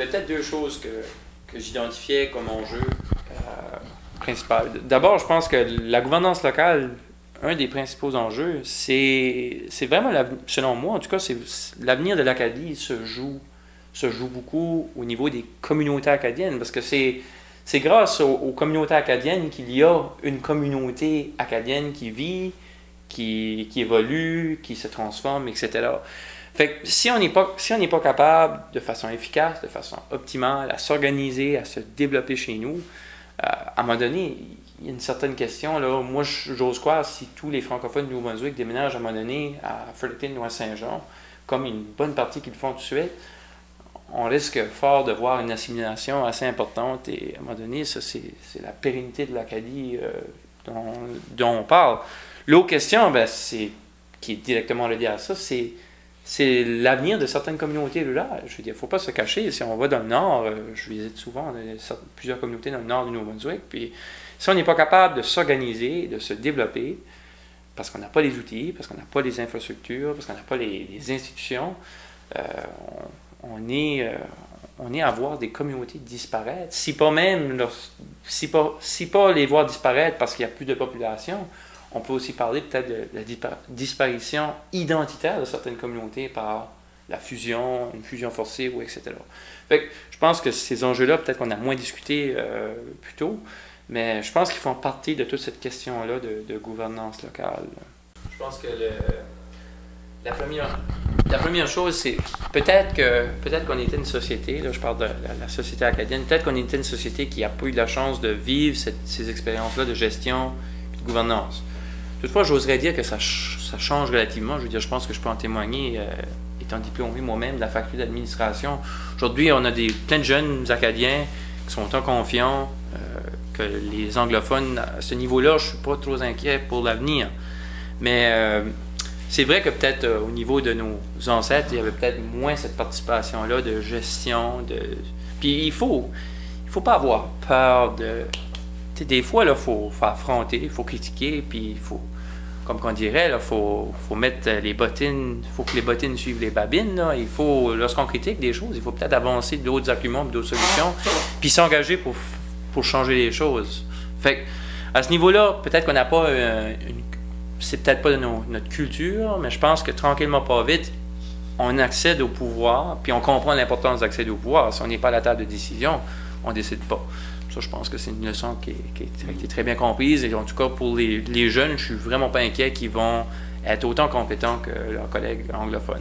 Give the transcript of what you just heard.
y avait peut-être deux choses que j'identifiais comme enjeu principal. D'abord, je pense que la gouvernance locale, un des principaux enjeux, c'est vraiment, selon moi, en tout cas, l'avenir de l'Acadie se joue beaucoup au niveau des communautés acadiennes, parce que c'est grâce aux communautés acadiennes qu'il y a une communauté acadienne qui vit, qui évolue, qui se transforme, etc. Fait que si on n'est pas capable, de façon efficace, de façon optimale, à s'organiser, à se développer chez nous, à un moment donné, il y a une certaine question, là, moi j'ose croire, si tous les francophones du Nouveau-Brunswick déménagent à un moment donné à Fredericton, Noix-Saint-Jean, comme une bonne partie qui le font tout de suite, on risque fort de voir une assimilation assez importante, et à un moment donné, ça c'est la pérennité de l'Acadie dont on parle. L'autre question, ben, qui est directement reliée à ça, c'est l'avenir de certaines communautés rurales. Je veux dire, il ne faut pas se cacher. Si on va dans le nord, je visite souvent plusieurs communautés dans le nord du Nouveau-Brunswick, puis si on n'est pas capable de s'organiser, de se développer, parce qu'on n'a pas les outils, parce qu'on n'a pas les infrastructures, parce qu'on n'a pas les institutions, on est à voir des communautés disparaître. Si pas les voir disparaître parce qu'il n'y a plus de population, on peut aussi parler peut-être de la disparition identitaire de certaines communautés par la fusion, une fusion forcée, ou etc. Fait que je pense que ces enjeux-là, peut-être qu'on a moins discuté plus tôt, mais je pense qu'ils font partie de toute cette question-là de gouvernance locale. Je pense que la première chose, c'est peut-être qu'on était une société, là je parle de la société acadienne, peut-être qu'on était une société qui n'a pas eu la chance de vivre ces expériences-là de gestion et de gouvernance. Toutefois, j'oserais dire que ça change relativement. Je veux dire, je pense que je peux en témoigner, étant diplômé moi-même de la faculté d'administration. Aujourd'hui, on a plein de jeunes Acadiens qui sont autant confiants que les anglophones. À ce niveau-là, je ne suis pas trop inquiet pour l'avenir. Mais c'est vrai que peut-être au niveau de nos ancêtres, il y avait peut-être moins cette participation-là de gestion. Puis il faut pas avoir peur de... Des fois, il faut affronter, il faut critiquer, puis il faut, comme on dirait, il faut mettre les bottines, il faut que les bottines suivent les babines. Là. Lorsqu'on critique des choses, il faut peut-être avancer d'autres arguments, d'autres solutions, puis s'engager pour changer les choses. Fait à ce niveau-là, peut-être qu'on n'a pas c'est peut-être pas de notre culture, mais je pense que tranquillement, pas vite, on accède au pouvoir, puis on comprend l'importance d'accéder au pouvoir. Si on n'est pas à la table de décision, on ne décide pas. Ça, je pense que c'est une leçon qui a été très bien comprise. Et en tout cas, pour les jeunes, je ne suis vraiment pas inquiet qu'ils vont être autant compétents que leurs collègues anglophones.